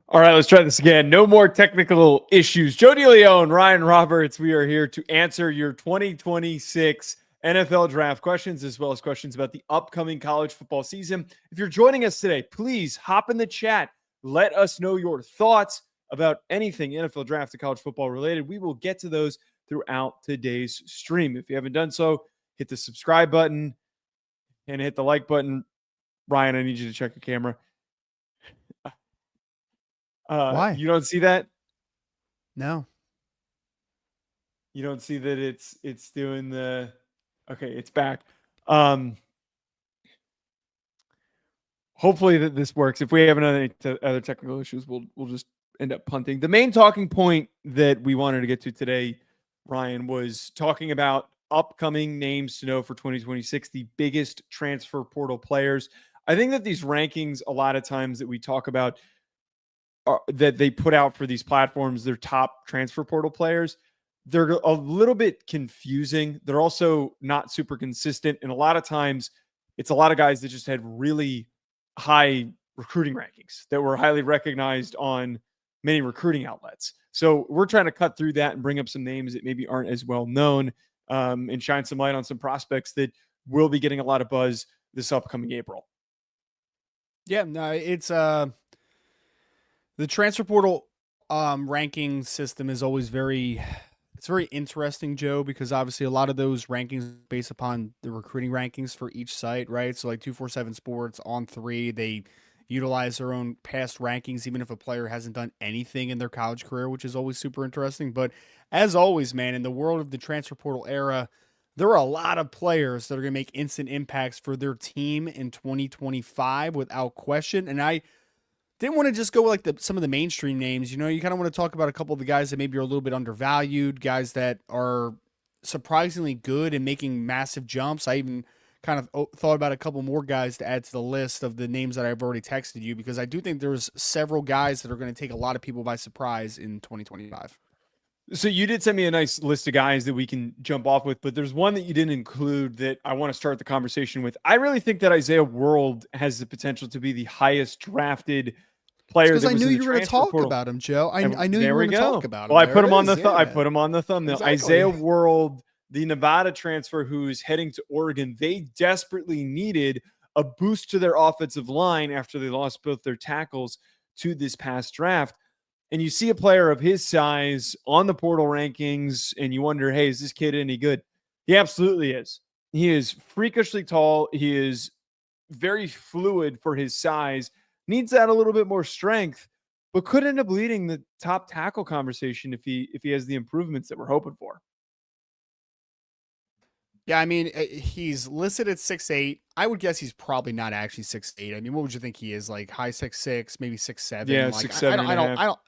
All right, let's try this again. No more technical issues. Joe DeLeone, Ryan Roberts, we are here to answer your 2026 NFL draft questions, as well as questions about the upcoming college football season. If you're joining us today, please hop in the chat. Let us know your thoughts about anything NFL draft to college football related. We will get to those throughout today's stream. If you haven't done so, hit the subscribe button and hit the like button. Ryan, I need you to check your camera. Why? You don't see that? No. You don't see that it's doing the okay, it's back. Hopefully that this works. If we have any other technical issues, we'll just end up punting. The main talking point that we wanted to get to today, Ryan, was talking about upcoming names to know for 2026, the biggest transfer portal players. I think that these rankings, a lot of times that we talk about, that they put out for these platforms, their top transfer portal players, they're a little bit confusing. They're also not super consistent. And a lot of times it's a lot of guys that just had really high recruiting rankings that were highly recognized on many recruiting outlets. So we're trying to cut through that and bring up some names that maybe aren't as well known, and shine some light on some prospects that will be getting a lot of buzz this upcoming April. Yeah, no, it's the transfer portal ranking system is always very interesting, Joe, because obviously a lot of those rankings are based upon the recruiting rankings for each site, right? So like 247 Sports, On3, they utilize their own past rankings, even if a player hasn't done anything in their college career, which is always super interesting. But as always, man, in the world of the transfer portal era, there are a lot of players that are going to make instant impacts for their team in 2025 without question. And I didn't want to just go with like some of the mainstream names. You know, you kind of want to talk about a couple of the guys that maybe are a little bit undervalued, guys that are surprisingly good and making massive jumps. I even kind of thought about a couple more guys to add to the list of the names that I've already texted you, because I do think there's several guys that are going to take a lot of people by surprise in 2025. So you did send me a nice list of guys that we can jump off with, but there's one that you didn't include that I want to start the conversation with. I really think that Isaiah World has the potential to be the highest drafted player. Because I knew you were going to talk about him, Joe. I knew you were going to talk about him. Well, I put him on the I put him on the thumbnail. Exactly. Isaiah World, the Nevada transfer who's heading to Oregon. They desperately needed a boost to their offensive line after they lost both their tackles to this past draft. And you see a player of his size on the portal rankings, and you wonder, hey, is this kid any good? He absolutely is. He is freakishly tall. He is very fluid for his size. Needs that a little bit more strength, but could end up leading the top tackle conversation if he has the improvements that we're hoping for. Yeah, I mean, he's listed at 6'8". I would guess he's probably not actually 6'8". I mean, what would you think he is? Like high 6'6", maybe 6'7"? Yeah, like, 6'7". I don't.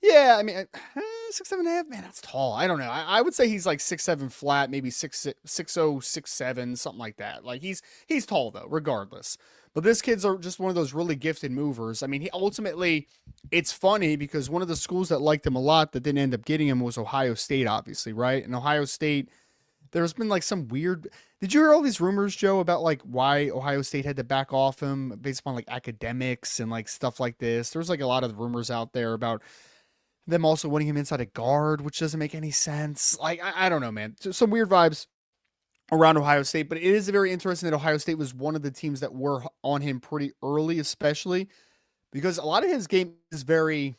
Yeah, I mean, 6'7.5". Man, that's tall. I don't know. I would say he's like 6'7" flat, maybe 6'0", 6'7", something like that. Like he's tall though, regardless. But this kid's just one of those really gifted movers. I mean, he ultimately, it's funny because one of the schools that liked him a lot that didn't end up getting him was Ohio State, obviously, right? And Ohio State, there's been like some weird. Did you hear all these rumors, Joe, about like why Ohio State had to back off him based upon like academics and like stuff like this? There's like a lot of rumors out there about them also wanting him inside a guard, which doesn't make any sense. Like, I don't know, man. Some weird vibes around Ohio State, but it is very interesting that Ohio State was one of the teams that were on him pretty early, especially because a lot of his game is very,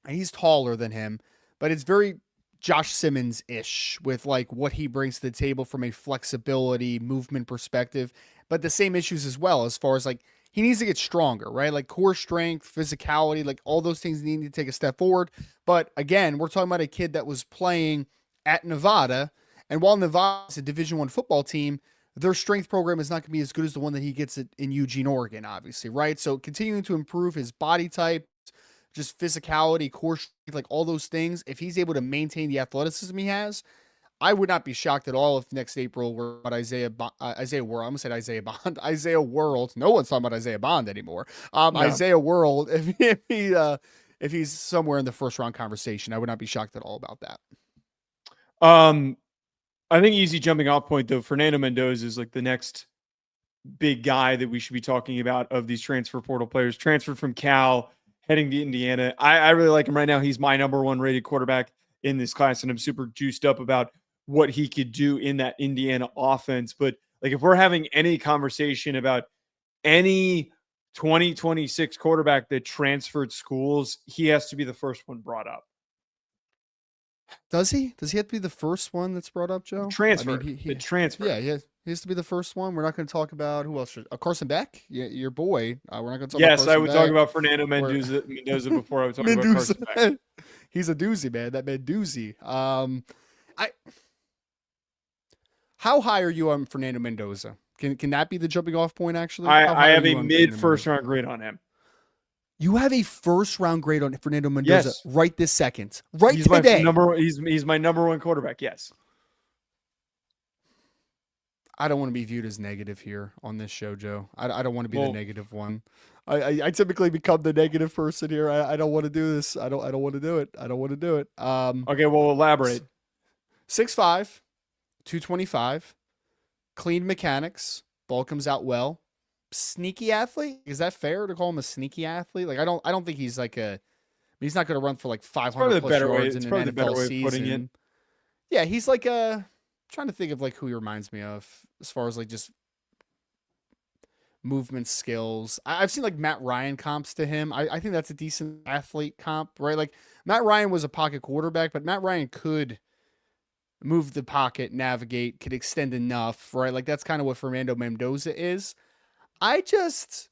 and he's taller than him, but it's very Josh Simmons-ish with like what he brings to the table from a flexibility, movement perspective, but the same issues as well, as far as like he needs to get stronger, right? Like core strength, physicality, like all those things need to take a step forward. But again, we're talking about a kid that was playing at Nevada, and while Nevada is a Division I football team, their strength program is not going to be as good as the one that he gets in Eugene, Oregon, obviously, right? So continuing to improve his body type, just physicality, core strength, like all those things, if he's able to maintain the athleticism he has, I would not be shocked at all if next April we're about Isaiah World. I'm gonna say Isaiah Bond, Isaiah World. No one's talking about Isaiah Bond anymore. No. Isaiah World. If he's somewhere in the first round conversation, I would not be shocked at all about that. I think easy jumping off point though. Fernando Mendoza is like the next big guy that we should be talking about of these transfer portal players. Transferred from Cal, heading to Indiana. I really like him right now. He's my number one rated quarterback in this class, and I'm super juiced up about what he could do in that Indiana offense. But like, if we're having any conversation about any 2026 quarterback that transferred schools, he has to be the first one brought up. Does he? Does he have to be the first one that's brought up, Joe? Transfer. I mean, The transfer. yeah, he has to be the first one. We're not going to talk about who else. Carson Beck, your boy. We're not going to talk about Yes, Carson I would Beck. talk about Fernando Mendoza before I would talk about Carson Beck. He's a doozy, man. That man doozy. How high are you on Fernando Mendoza? Can that be the jumping off point? Actually, I have a mid first round grade on him. You have a first round grade on Fernando Mendoza right this second, right he's today. He's my number one quarterback. Yes. I don't want to be viewed as negative here on this show, Joe. I don't want to be the negative one. I typically become the negative person here. I don't want to do this. I don't want to do it. I don't want to do it. Okay, well, elaborate. 6'5", 225, clean mechanics, ball comes out well. Sneaky athlete? Is that fair to call him a sneaky athlete? Like I don't think he's like he's not going to run for like 500 plus yards in an NFL season. Yeah, he's like trying to think of like who he reminds me of as far as like just movement skills. I've seen like Matt Ryan comps to him. I think that's a decent athlete comp, right? Like Matt Ryan was a pocket quarterback, but Matt Ryan could move the pocket, navigate, could extend enough, right? Like that's kind of what Fernando Mendoza is. I just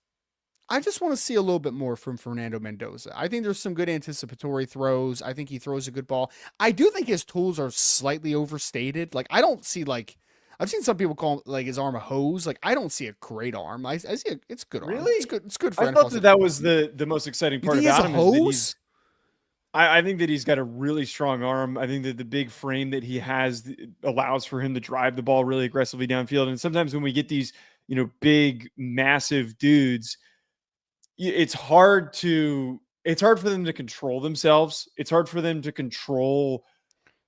want to see a little bit more from Fernando Mendoza. I think there's some good anticipatory throws. I think he throws a good ball. I do think his tools are slightly overstated. Like I don't see like I've seen some people call like his arm a hose. Like I don't see a great arm. I see it's good arm. Really? It's good for I thought that was the most exciting part about him. Hose? I think that he's got a really strong arm. I think that the big frame that he has allows for him to drive the ball really aggressively downfield. And sometimes when we get these, big, massive dudes, it's hard for them to control themselves. It's hard for them to control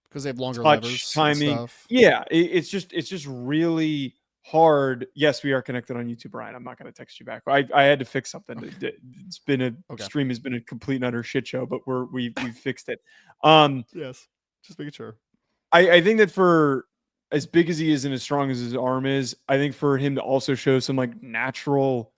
because they have longer touch, levers, timing. Stuff. Yeah, it's just really hard. Yes, we are connected on YouTube, Brian. I'm not going to text you back. I had to fix something. Okay. It's been stream has been a complete and utter shit show, but we've fixed it. Yes, just making sure. I think that for as big as he is and as strong as his arm is, I think for him to also show some like natural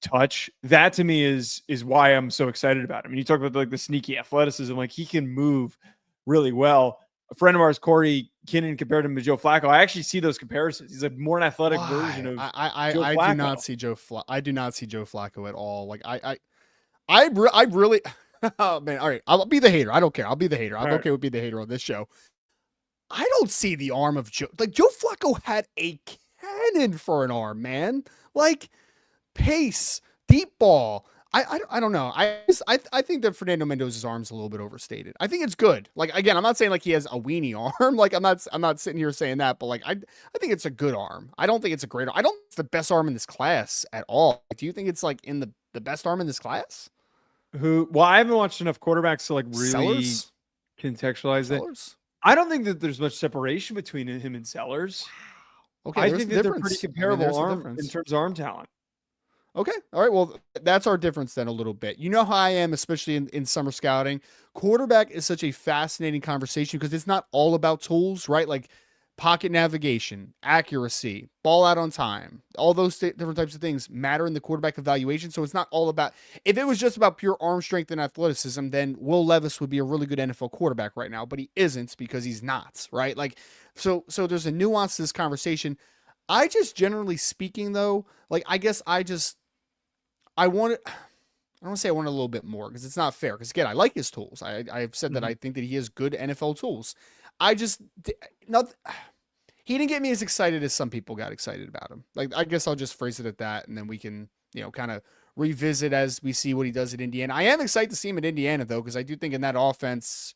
touch, that to me is why I'm so excited about him. And you talk about like the sneaky athleticism, like he can move really well. A friend of ours, Corey Kinnan, compared him to Joe Flacco. I actually see those comparisons. He's a more athletic version of Joe Flacco. I do not see Joe Flacco at all. Like I really oh man, all right. I'll be the hater. I don't care. I'll be the hater. I'm okay with being the hater on this show. I don't see the arm of Joe. Like Joe Flacco had a cannon for an arm, man. Like pace, deep ball. I don't know. I think that Fernando Mendoza's arm's a little bit overstated. I think it's good. Like again, I'm not saying like he has a weenie arm. Like I'm not sitting here saying that, but like I think it's a good arm. I don't think it's a great arm. I don't think it's the best arm in this class at all. Do you think it's like in the best arm in this class? Well, I haven't watched enough quarterbacks to like really Sellers? contextualize it. I don't think that there's much separation between him and Sellers. Wow. Okay, I think that they're pretty comparable in terms of arm talent. Okay. All right. Well, that's our difference then a little bit. You know how I am, especially in summer scouting. Quarterback is such a fascinating conversation because it's not all about tools, right? Like pocket navigation, accuracy, ball out on time, all those different types of things matter in the quarterback evaluation. So it's not all about, if it was just about pure arm strength and athleticism, then Will Levis would be a really good NFL quarterback right now, but he isn't because he's not, right? Like, so there's a nuance to this conversation. I just generally speaking though, like, I guess I don't want to say I want a little bit more because it's not fair. Because again, I like his tools. I've said that I think that he has good NFL tools. He didn't get me as excited as some people got excited about him. Like, I guess I'll just phrase it at that, and then we can, kind of revisit as we see what he does at Indiana. I am excited to see him at Indiana though, because I do think in that offense,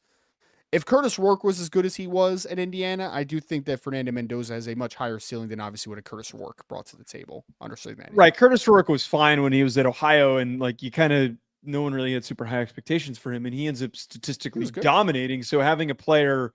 if Curtis Rourke was as good as he was at Indiana, I do think that Fernando Mendoza has a much higher ceiling than obviously what a Curtis Rourke brought to the table under Steve Manning. Right. Curtis Rourke was fine when he was at Ohio, and like no one really had super high expectations for him, and he ends up statistically dominating. So having a player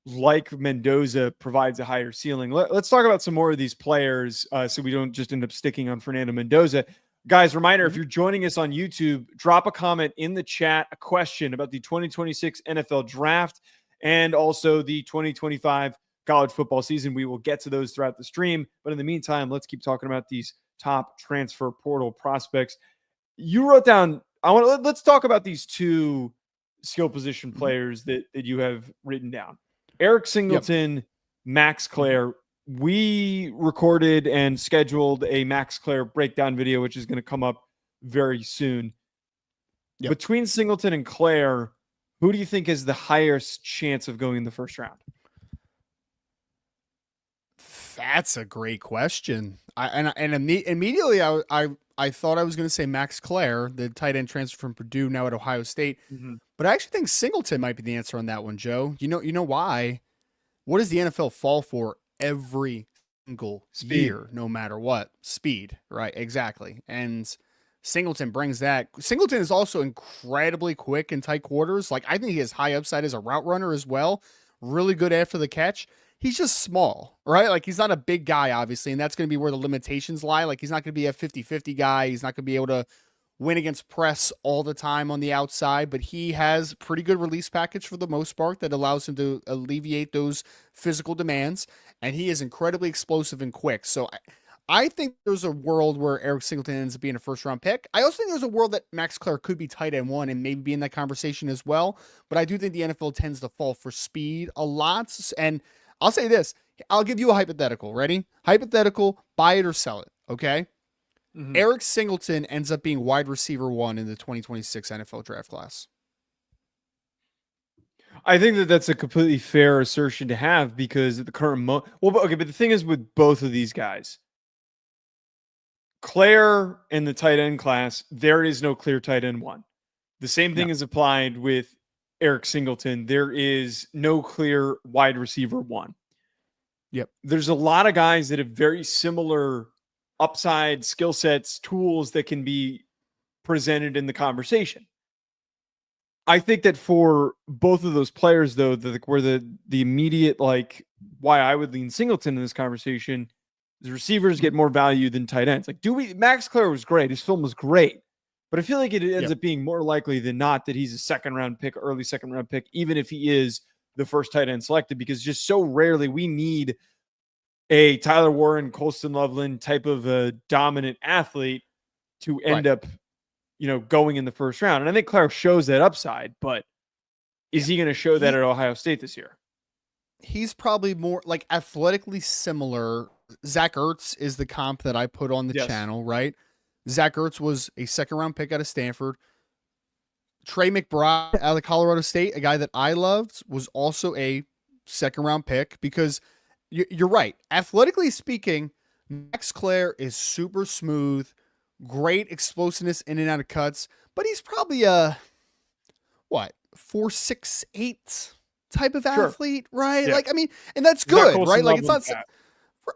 like Mendoza provides a higher ceiling. Let's talk about some more of these players so we don't just end up sticking on Fernando Mendoza. Guys, reminder, if you're joining us on YouTube, drop a comment in the chat, a question about the 2026 NFL draft and also the 2025 college football season. We will get to those throughout the stream. But in the meantime, let's keep talking about these top transfer portal prospects. You wrote down, let's talk about these two skill position players that you have written down. Eric Singleton, Max Clare. We recorded and scheduled a Max Clare breakdown video, which is going to come up very soon. Between Singleton and Clare, who do you think is the highest chance of going in the first round? That's a great question. Immediately I thought I was going to say Max Clare, the tight end transfer from Purdue, now at Ohio State. But I actually think Singleton might be the answer on that one, Joe. You know why? What does the NFL fall for every single year, no matter what? Speed, right? Exactly. And Singleton brings that. Singleton is also incredibly quick in tight quarters. Like, I think he has high upside as a route runner as well. Really good after the catch. He's just small, right? Like, he's not a big guy, obviously, and that's going to be where the limitations lie. Like, he's not going to be a 50-50 guy. He's not going to be able to win against press all the time on the outside, but he has pretty good release package for the most part that allows him to alleviate those physical demands, and he is incredibly explosive and quick. So I think there's a world where Eric Singleton ends up being a first-round pick. I also think there's a world that Max Clare could be tight end one and maybe be in that conversation as well, but I do think the NFL tends to fall for speed a lot, and I'll say this. I'll give you a hypothetical. Ready? Hypothetical, buy it or sell it, okay? Eric Singleton ends up being wide receiver one in the 2026 NFL draft class. I think that that's a completely fair assertion to have because at the current but the thing is with both of these guys, Clare in the tight end class, there is no clear tight end one. The same thing is applied with Eric Singleton. There is no clear wide receiver one. There's a lot of guys that have very similar upside, skill sets, tools that can be presented in the conversation. I think that for both of those players, though, where the immediate, like, why I would lean Singleton in this conversation is receivers get more value than tight ends. Like, Max Clare was great. His film was great. But I feel like it ends up being more likely than not that he's a second-round pick, early second-round pick, even if he is the first tight end selected, because just so rarely we need a Tyler Warren, Colston Loveland type of a dominant athlete to end up, going in the first round. And I think Clare shows that upside, but is he going to show that at Ohio State this year? He's probably more like athletically similar. Zach Ertz is the comp that I put on the channel, right? Zach Ertz was a second-round pick out of Stanford. Trey McBride out of Colorado State, a guy that I loved, was also a second-round pick because you're right. Athletically speaking, Max Clare is super smooth, great explosiveness in and out of cuts, but he's probably a 4.68 type of athlete, right? Yeah. Like, I mean, and that's good, right? Like, it's not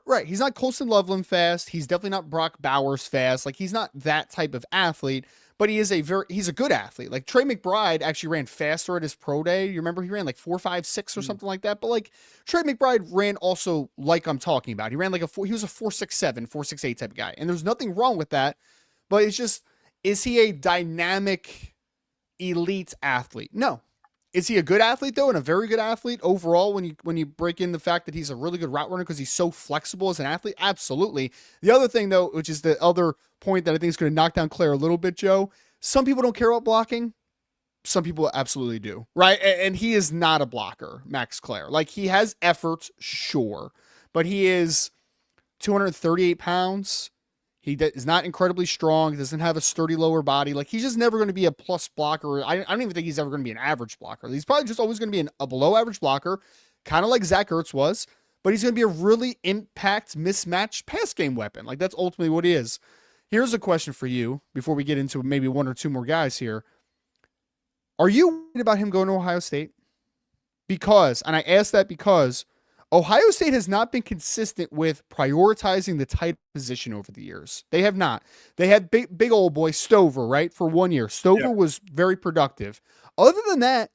right. He's not Colston Loveland fast. He's definitely not Brock Bowers fast. Like, he's not that type of athlete, but he's a good athlete. Like, Trey McBride actually ran faster at his pro day. You remember he ran like 4.56 or something like that. But like Trey McBride ran also like I'm talking about. He ran like he was a 4.67, 4.68 type of guy. And there's nothing wrong with that. But it's just, is he a dynamic elite athlete? No. Is he a good athlete though, and a very good athlete overall when you break in the fact that he's a really good route runner because he's so flexible as an athlete? Absolutely. The other thing though, which is the other point that I think is going to knock down Clare a little bit, Joe, some people don't care about blocking. Some people absolutely do, right? And he is not a blocker, Max Clare. Like, he has effort, sure, but he is 238 pounds. He is not incredibly strong. He doesn't have a sturdy lower body. Like, he's just never going to be a plus blocker. I don't even think he's ever going to be an average blocker. He's probably just always going to be a below average blocker, kind of like Zach Ertz was, but he's going to be a really impact mismatched pass game weapon. Like, that's ultimately what he is. Here's a question for you before we get into maybe one or two more guys here. Are you worried about him going to Ohio State? Because, and I ask that because Ohio State has not been consistent with prioritizing the tight position over the years. They have not. They had big old boy Stover, right, for 1 year. Stover was very productive. Other than that,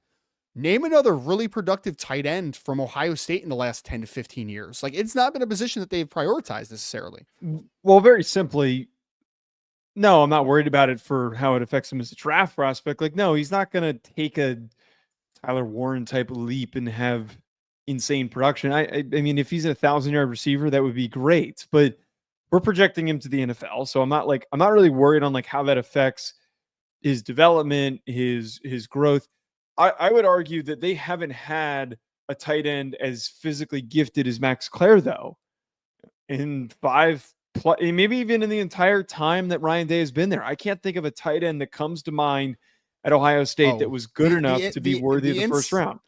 name another really productive tight end from Ohio State in the last 10 to 15 years. Like, it's not been a position that they've prioritized necessarily. Well, very simply, No, I'm not worried about it for how it affects him as a draft prospect. Like, no, he's not going to take a Tyler Warren type of leap and have insane production. I mean, if he's a 1,000-yard receiver, that would be great. But we're projecting him to the NFL, so I'm not really worried on like how that affects his development, his growth. I would argue that they haven't had a tight end as physically gifted as Max Clare, though, in maybe even in the entire time that Ryan Day has been there. I can't think of a tight end that comes to mind at Ohio State that was good enough to be worthy of the first round.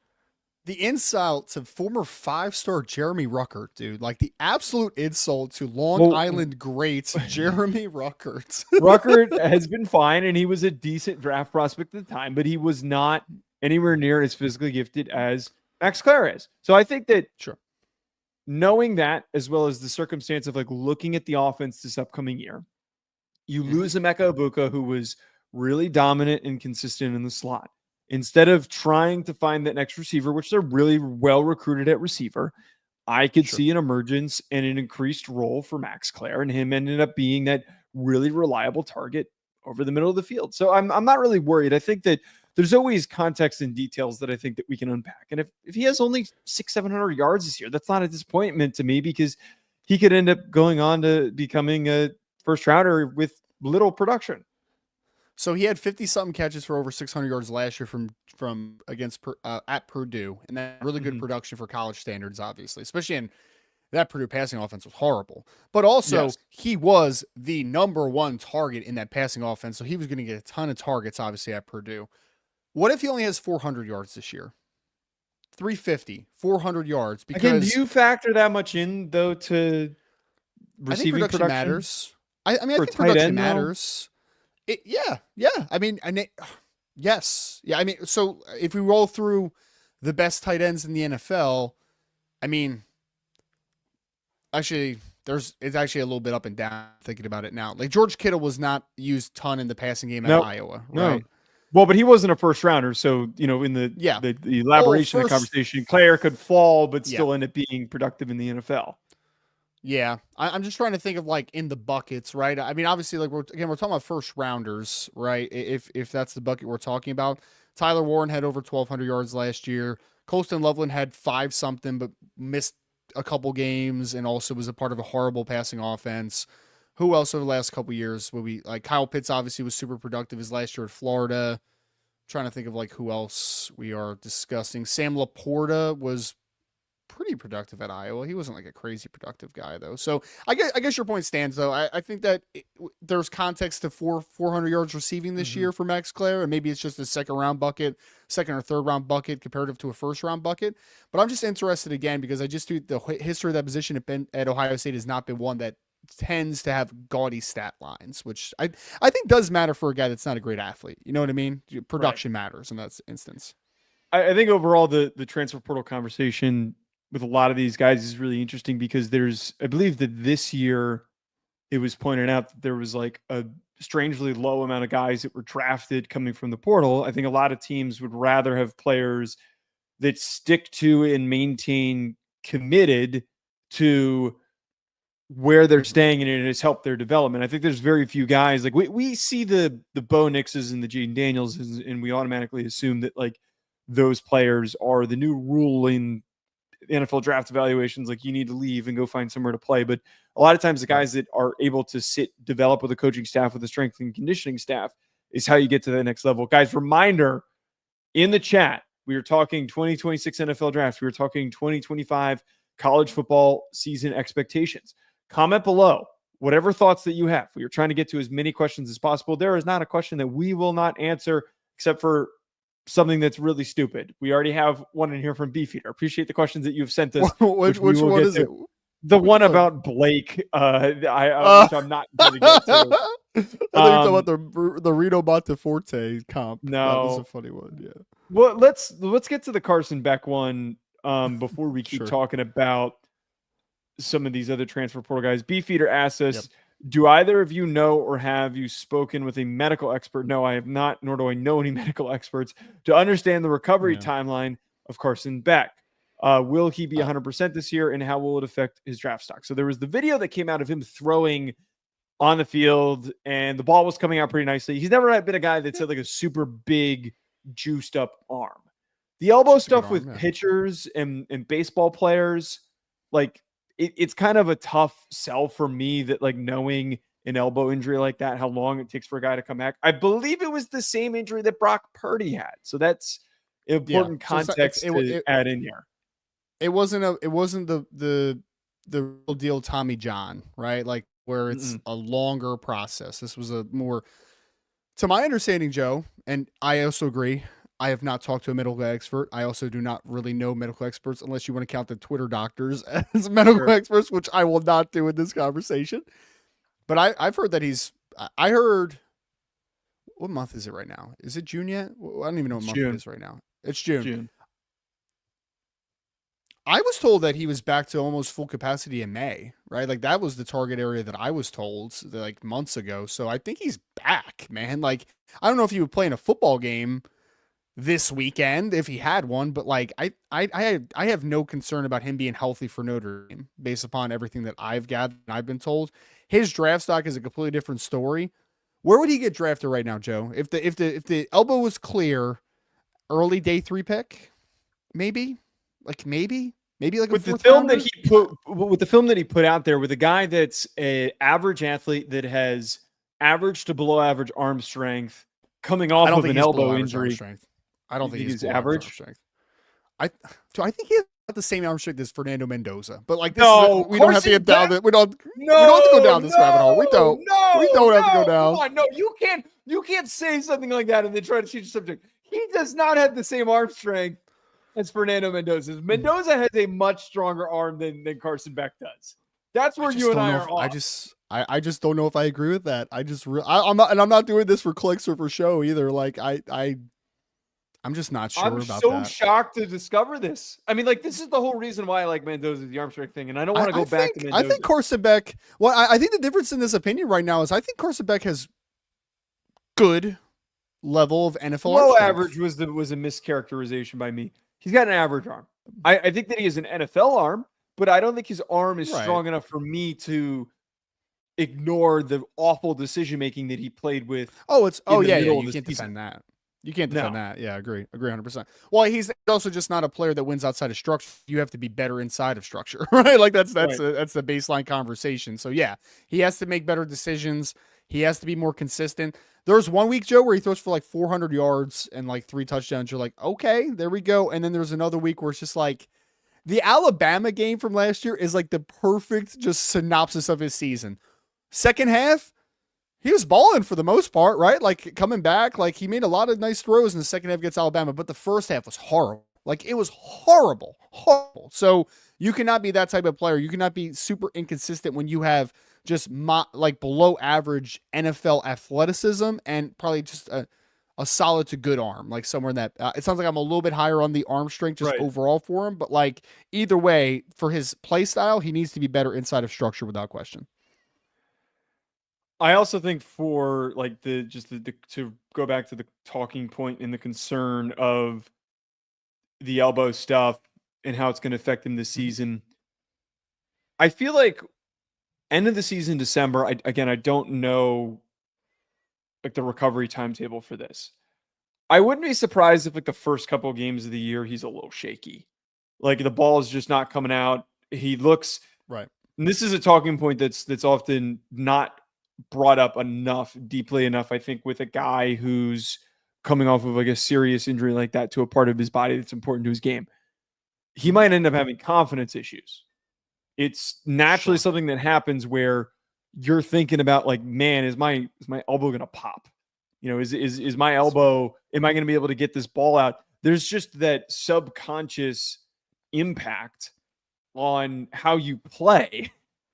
The insult to former 5-star Jeremy Ruckert, dude. Like the absolute insult to Long Island great Jeremy Ruckert. Ruckert has been fine, and he was a decent draft prospect at the time, but he was not anywhere near as physically gifted as Max Clare is. So I think that knowing that, as well as the circumstance of like looking at the offense this upcoming year, you lose Emeka Egbuka, who was really dominant and consistent in the slot. Instead of trying to find that next receiver, which they're really well recruited at receiver, I could see an emergence and an increased role for Max Clare, and him ended up being that really reliable target over the middle of the field. So I'm not really worried. I think that there's always context and details that I think that we can unpack. And if he has only 600-700 yards this year, that's not a disappointment to me, because he could end up going on to becoming a first rounder with little production. So he had 50-something catches for over 600 yards last year from against at Purdue, and that really good production for college standards, obviously, especially in that Purdue passing offense was horrible. But also he was the number one target in that passing offense, so he was going to get a ton of targets, obviously, at Purdue. What if he only has 400 yards this year? 350, 400 yards. Because again, do you factor that much in though to receiving production matters? I think production matters. Yeah. I mean, yes. Yeah. I mean, so if we roll through the best tight ends in the NFL, I mean, actually, it's actually a little bit up and down thinking about it now. Like George Kittle was not used ton in the passing game at Iowa, right? No. Well, but he wasn't a first rounder, so in the elaboration of the conversation, Clare could fall, but still end up being productive in the NFL. Yeah, I'm just trying to think of like in the buckets, right? I mean, obviously, like we're talking about first rounders, right? If that's the bucket we're talking about, Tyler Warren had over 1,200 yards last year. Colston Loveland had 5-something, but missed a couple games, and also was a part of a horrible passing offense. Who else over the last couple years would we like? Kyle Pitts obviously was super productive his last year at Florida. I'm trying to think of like who else we are discussing. Sam Laporta was pretty productive at Iowa. He wasn't like a crazy productive guy though. So I guess your point stands though. I think that there's context to 400 yards receiving this year for Max Clare, and maybe it's just a second or third round bucket comparative to a first round bucket. But I'm just interested again because I just do the history of that position at Ohio State has not been one that tends to have gaudy stat lines, which I think does matter for a guy that's not a great athlete. You know what I mean? Production matters in that instance. I think overall the transfer portal conversation with a lot of these guys is really interesting because I believe that this year it was pointed out that there was like a strangely low amount of guys that were drafted coming from the portal. I think a lot of teams would rather have players that stick to and maintain committed to where they're staying, and it has helped their development. I think there's very few guys like we see the Bo Nixes and the Jaden Daniels, and we automatically assume that like those players are the new rule in NFL draft evaluations. Like you need to leave and go find somewhere to play. But a lot of times the guys that are able to develop with a coaching staff, with a strength and conditioning staff, is how you get to the next level. Guys, reminder in the chat, we were talking 2026 NFL draft. We were talking 2025 college football season expectations. Comment below whatever thoughts that you have. We are trying to get to as many questions as possible. There is not a question that we will not answer except for something that's really stupid. We already have one in here from Beefeater. Appreciate the questions that you've sent us. Which one is it? The one about Blake, which I'm not going to get to. I thought you were talking about the Reno Monteforte comp. No, that was a funny one. Yeah. Well, let's get to the Carson Beck one before we keep talking about some of these other transfer portal guys. Beefeater asks us, do either of you know or have you spoken with a medical expert? No, I have not, nor do I know any medical experts to understand the recovery timeline of Carson Beck. Will he be 100% this year, and how will it affect his draft stock? So there was the video that came out of him throwing on the field, and the ball was coming out pretty nicely. He's never been a guy that's had like a super big, juiced up arm. The elbow stuff with pitchers and baseball players, like it's kind of a tough sell for me that like knowing an elbow injury like that, how long it takes for a guy to come back. I believe it was the same injury that Brock Purdy had. So that's important context to add in here. It wasn't the real deal Tommy John, right? Like where it's a longer process. This was a more, to my understanding, Joe, and I also agree, I have not talked to a medical expert. I also do not really know medical experts unless you want to count the Twitter doctors as medical experts, which I will not do in this conversation. But I've heard that I heard, what month is it right now? Is it June yet? I don't even know what month it is right now. It's June. I was told that he was back to almost full capacity in May, right? Like that was the target area that I was told like months ago. So I think he's back, man. Like, I don't know if he would play in a football game this weekend if he had one, but like I have no concern about him being healthy for Notre Dame based upon everything that I've gathered and I've been told. His draft stock is a completely different story. Where would he get drafted right now, Joe? If the elbow was clear, early day 3 pick, maybe like with the film that he put out there with a guy that's an average athlete that has average to below average arm strength coming off of an elbow injury. I don't think he's average. I think he has the same arm strength as Fernando Mendoza, but like we don't have to get down that. We don't have to go down this rabbit hole. We don't have to go down. Come on, no, you can't say something like that and then try to change the subject. He does not have the same arm strength as Fernando Mendoza. Mendoza has a much stronger arm than Carson Beck does. That's where you and I are off. I just don't know if I agree with that. I'm not doing this for clicks or for show either. Like I'm just not sure about that. I'm so shocked to discover this. I mean, like, this is the whole reason why I like Mendoza, the arm strength thing, and I don't want to go back to Mendoza. I think Carson Beck, I think the difference in this opinion right now is I think Carson Beck has good level of NFL low average was a mischaracterization by me. He's got an average arm. I think that he has an NFL arm, but I don't think his arm is strong enough for me to ignore the awful decision-making that he played with. You can't defend that. You can't defend that. Yeah, agree 100%. Well, he's also just not a player that wins outside of structure. You have to be better inside of structure, right? Like that's the baseline conversation. So yeah, he has to make better decisions. He has to be more consistent. There's 1 week, Joe, where he throws for like 400 yards and like 3 touchdowns. You're like, okay, there we go. And then there's another week where it's just like the Alabama game from last year is like the perfect just synopsis of his season. Second half, he was balling for the most part, right? Like coming back, like he made a lot of nice throws in the second half against Alabama, but the first half was horrible. Like it was horrible. So you cannot be that type of player. You cannot be super inconsistent when you have just like below average NFL athleticism and probably just a solid to good arm, like somewhere in that. It sounds like I'm a little bit higher on the arm strength just overall for him, but like either way, for his play style, he needs to be better inside of structure without question. I also think for like to go back to the talking point and the concern of the elbow stuff and how it's going to affect him this season. I feel like end of the season, December, I don't know like the recovery timetable for this. I wouldn't be surprised if like the first couple of games of the year, he's a little shaky. Like the ball is just not coming out. He looks right. And this is a talking point that's often not brought up deeply enough, I think, with a guy who's coming off of like a serious injury like that to a part of his body that's important to his game. He might end up having confidence issues. It's naturally something that happens where you're thinking about like, man, is my elbow going to pop? You know, is my elbow, am I going to be able to get this ball out? There's just that subconscious impact on how you play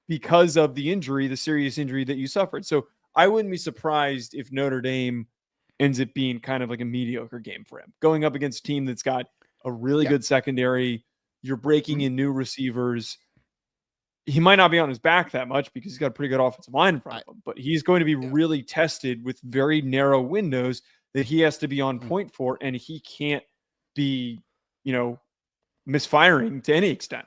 because of the injury, the serious injury that you suffered. So I wouldn't be surprised if Notre Dame ends up being kind of like a mediocre game for him. Going up against a team that's got a really good secondary, you're breaking in new receivers. He might not be on his back that much because he's got a pretty good offensive line in front of him, but he's going to be really tested with very narrow windows that he has to be on point for, and he can't be, misfiring to any extent.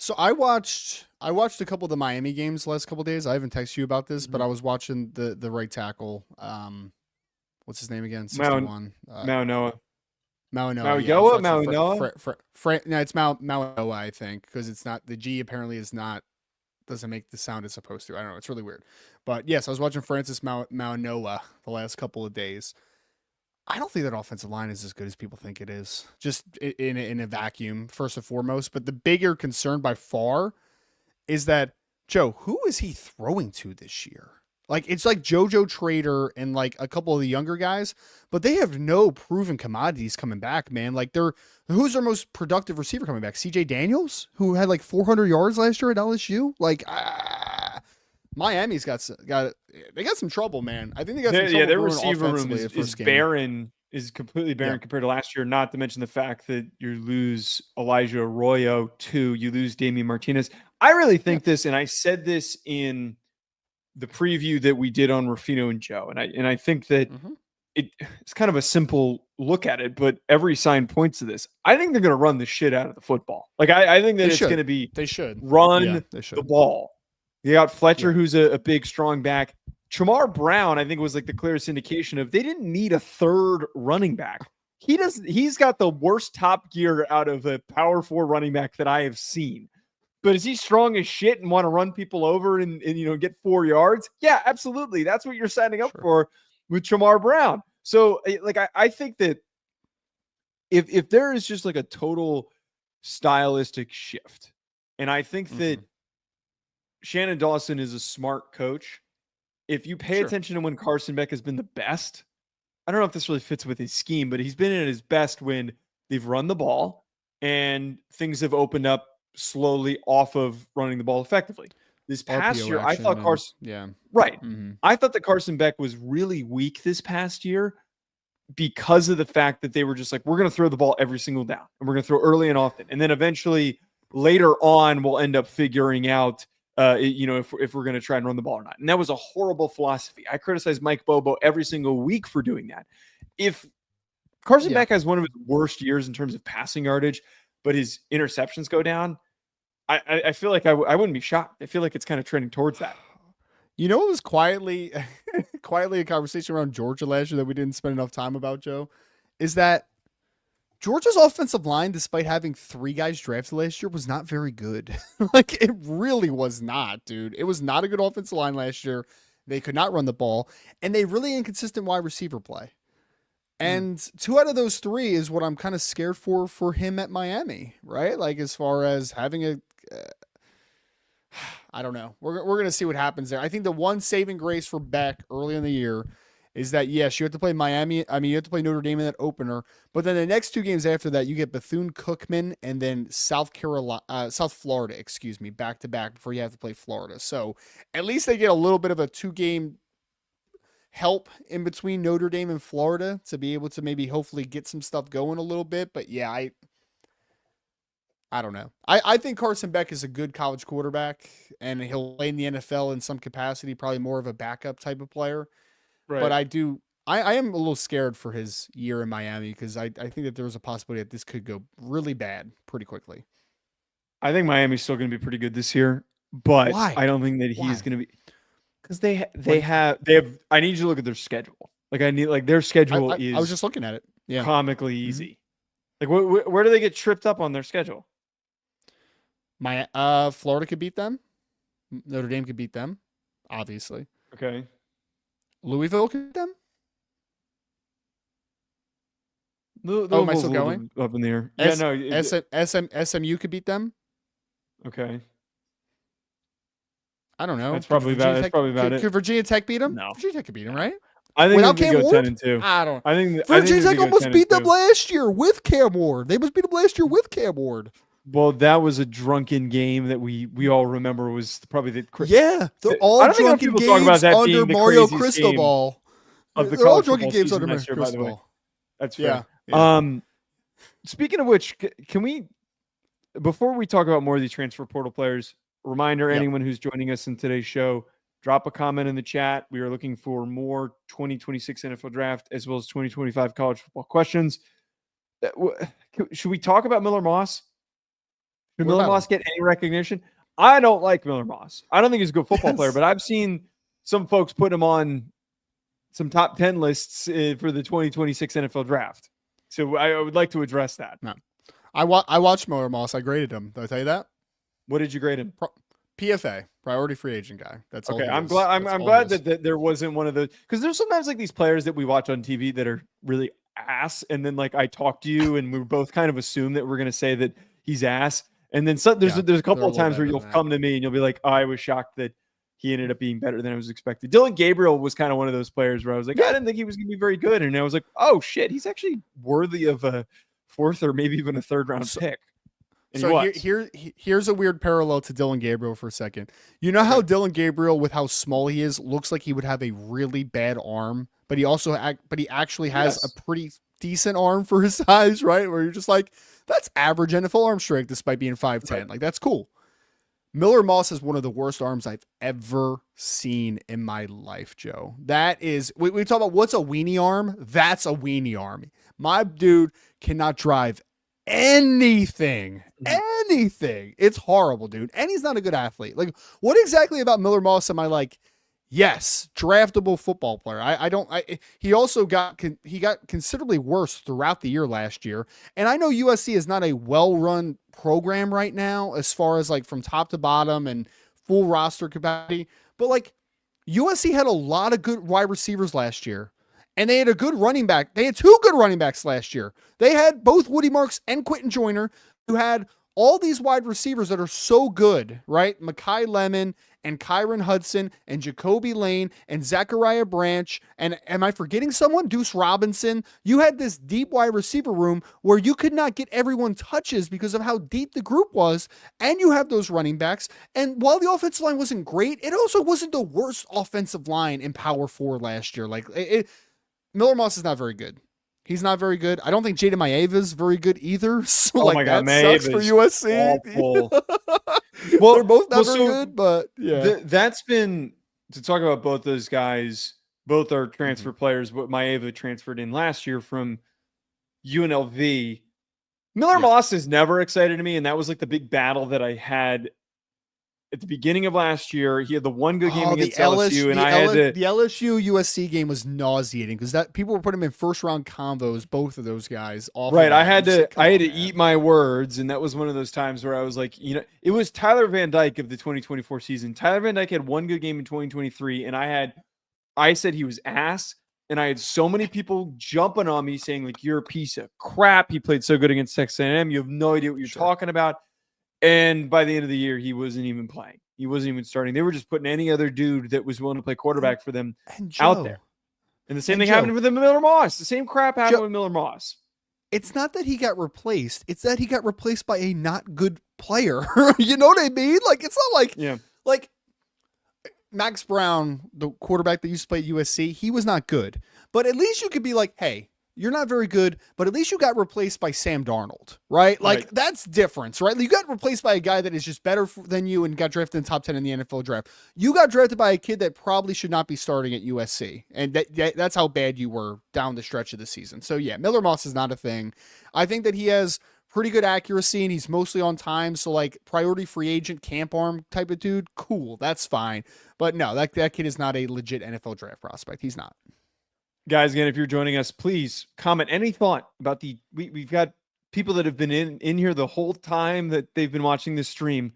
So I watched a couple of the Miami games the last couple of days. I haven't texted you about this, but I was watching the right tackle. What's his name again? Mao 61. Noah. Mauanoa. Yeah, I was Mauigoa? watching. Noah? No, it's Mauanoa, I think, because it's not the G. Apparently, is not doesn't make the sound it's supposed to. I don't know. It's really weird. But yes, I was watching Francis Mauanoa the last couple of days. I don't think that offensive line is as good as people think it is, just in a vacuum, first and foremost. But the bigger concern by far is that, Joe, who is he throwing to this year? Like, it's like JoJo Trader and like a couple of the younger guys, but they have no proven commodities coming back, man. Like, who's their most productive receiver coming back? CJ Daniels, who had like 400 yards last year at LSU? Like, Miami's got some trouble, man. I think they got some trouble. Their receiver room is game. barren, is completely barren compared to last year. Not to mention the fact that you lose Elijah Arroyo too. You lose Damian Martinez. I really think this, and I said this in the preview that we did on Ruffino and Joe, and I think that it's kind of a simple look at it, but every sign points to this. I think they're going to run the shit out of the football. Like I think that it's going to be run the ball. You got Fletcher, who's a big, strong back. Shamar Brown, I think, was like the clearest indication of they didn't need a third running back. He's got the worst top gear out of a power 4 running back that I have seen. But is he strong as shit and want to run people over and get 4 yards? Yeah, absolutely. That's what you're signing up for with Shamar Brown. So like I think that if there is just like a total stylistic shift, and I think that Shannon Dawson is a smart coach. If you pay attention to when Carson Beck has been the best, I don't know if this really fits with his scheme, but he's been at his best when they've run the ball and things have opened up slowly off of running the ball effectively. This past RPO year, I thought I thought that Carson Beck was really weak this past year because of the fact that they were just like, we're going to throw the ball every single down and we're going to throw early and often. And then eventually later on, we'll end up figuring out if we're going to try and run the ball or not. And that was a horrible philosophy. I criticize Mike Bobo every single week for doing that. If Carson Beck has one of his worst years in terms of passing yardage, but his interceptions go down, I feel like I wouldn't be shocked. I feel like it's kind of trending towards that. You know, it was quietly a conversation around Georgia last year that we didn't spend enough time about, Joe, is that Georgia's offensive line, despite having 3 guys drafted last year, was not very good. Like, it really was not, dude. It was not a good offensive line last year. They could not run the ball, and they really inconsistent wide receiver play. And 2 out of those 3 is what I'm kind of scared for him at Miami, right? Like, as far as having I don't know. We're going to see what happens there. I think the one saving grace for Beck early in the year is that, yes, you have to play Miami. I mean, you have to play Notre Dame in that opener. But then the next 2 games after that, you get Bethune-Cookman and then South Florida, back to back before you have to play Florida. So at least they get a little bit of a 2-game help in between Notre Dame and Florida to be able to maybe hopefully get some stuff going a little bit. But yeah, I don't know. I think Carson Beck is a good college quarterback, and he'll play in the NFL in some capacity, probably more of a backup type of player. Right. But I am a little scared for his year in Miami because I think that there's a possibility that this could go really bad pretty quickly. I think Miami's still going to be pretty good this year, but why? I don't think that he's going to be, because they have. I need you to look at their schedule. Their schedule is. I was just looking at it. Yeah, comically easy. Like where do they get tripped up on their schedule? Florida could beat them. Notre Dame could beat them, obviously. Okay. Louisville could beat them. Am I still going? Up in the air. SMU could beat them. Okay. I don't know. That's probably about it. Could Virginia Tech beat them? No. Virginia Tech could beat them, right? I think they go 10-2. I don't. Virginia Tech almost beat them last year with Cam Ward. They must beat them last year with Cam Ward. Well, that was a drunken game that we all remember was probably the. Yeah, they're all drunken games under Mario Cristobal. They're all drunken games under Mario Cristobal. That's fair. Yeah. Speaking of which, can we, before we talk about more of these transfer portal players, reminder, anyone who's joining us in today's show, drop a comment in the chat. We are looking for more 2026 NFL draft as well as 2025 college football questions. Should we talk about Miller Moss? Should What Miller about Moss him? get any recognition? I don't like Miller Moss. I don't think he's a good football player, Yes. but I've seen some folks put him on some top 10 lists for the 2026 NFL draft. So I would like to address that. No. I watched Miller Moss. I graded him. Did I tell you that? What did you grade him? PFA, priority free agent guy. That's all Okay, he I'm is. glad. That's I'm all he glad is. that there wasn't one of those, because there's sometimes like these players that we watch on TV that are really ass, and then like I talk to you, and we both kind of assume that we're gonna say that he's ass, and then there's Yeah, a they're couple a of little times where better you'll than that. come to me and you'll be like, oh, I was shocked that he ended up being better than I was expected. Dylan Gabriel was kind of one of those players where I was like, I didn't think he was gonna be very good, and I was like, oh shit, he's actually worthy of a fourth or maybe even a third round pick. And So here's a weird parallel to Dylan Gabriel for a second. You know how Dylan Gabriel, with how small he is, looks like he would have a really bad arm, but he actually has a pretty decent arm for his size, right? Where you're just like, that's average NFL arm strength despite being 5'10". Right. Like, that's cool. Miller Moss is one of the worst arms I've ever seen in my life, Joe. That is, we talk about what's a weenie arm. That's a weenie arm. My dude cannot drive anything. It's horrible, dude. And he's not a good athlete. Like, what exactly about Miller Moss am I like, yes, draftable football player? He also got considerably worse throughout the year last year. And I know USC is not a well-run program right now as far as like from top to bottom and full roster capacity, but like USC had a lot of good wide receivers last year. And they had a good running back. They had two good running backs last year. They had both Woody Marks and Quentin Joyner, who had all these wide receivers that are so good, right? Mekhi Lemon and Kyron Hudson and Jacoby Lane and Zachariah Branch. And am I forgetting someone? Deuce Robinson. You had this deep wide receiver room where you could not get everyone touches because of how deep the group was. And you have those running backs. And while the offensive line wasn't great, it also wasn't the worst offensive line in Power 4 last year. Like, Miller Moss is not very good. He's not very good. I don't think Jaden Maeva is very good either. So Oh like my God, that sucks for USC. Well, they're both not very good, but yeah. That's been, to talk about both those guys. Both are transfer players, but Maeva transferred in last year from UNLV. Miller Moss has never excited me, and that was like the big battle that I had at the beginning of last year. He had the one good game against LSU, and the LSU USC game was nauseating because that people were putting him in first round combos, both of those guys. Right, I had to eat my words, and that was one of those times where I was like, it was Tyler Van Dyke of the 2024 season. Tyler Van Dyke had one good game in 2023, and I said he was ass, and I had so many people jumping on me saying like, you're a piece of crap. He played so good against Texas A&M. You have no idea what you're talking about. And by the end of the year, he wasn't even playing. He wasn't even starting. They were just putting any other dude that was willing to play quarterback for them out there. And the same thing happened with Miller Moss. The same crap happened with Miller Moss. It's not that he got replaced. It's that he got replaced by a not good player. You know what I mean? Like, it's not like, like Max Brown, the quarterback that used to play at USC, he was not good. But at least you could be like, hey, you're not very good, but at least you got replaced by Sam Darnold, right? Like, that's difference, right? You got replaced by a guy that is just better than you and got drafted in the top 10 in the NFL draft. You got drafted by a kid that probably should not be starting at USC, and that's how bad you were down the stretch of the season. So, yeah, Miller Moss is not a thing. I think that he has pretty good accuracy, and he's mostly on time, so, like, priority free agent, camp arm type of dude, cool, that's fine. But, no, that kid is not a legit NFL draft prospect. He's not. Guys, again, if you're joining us, please comment any thought about we've got people that have been in here the whole time that they've been watching this stream.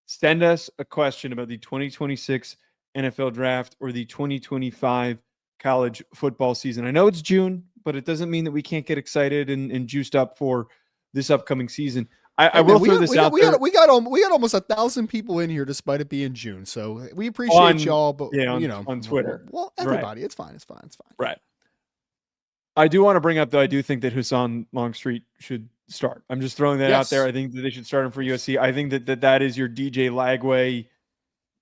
Send us a question about the 2026 NFL draft or the 2025 college football season. I know it's June, but it doesn't mean that we can't get excited and juiced up for this upcoming season. I will throw this out there. We got almost 1,000 people in here despite it being June. So we appreciate y'all, but on Twitter. Well, everybody, it's fine. Right. I do want to bring up, though, I do think that Hassan Longstreet should start. I'm just throwing that out there. I think that they should start him for USC. I think that is your DJ Lagway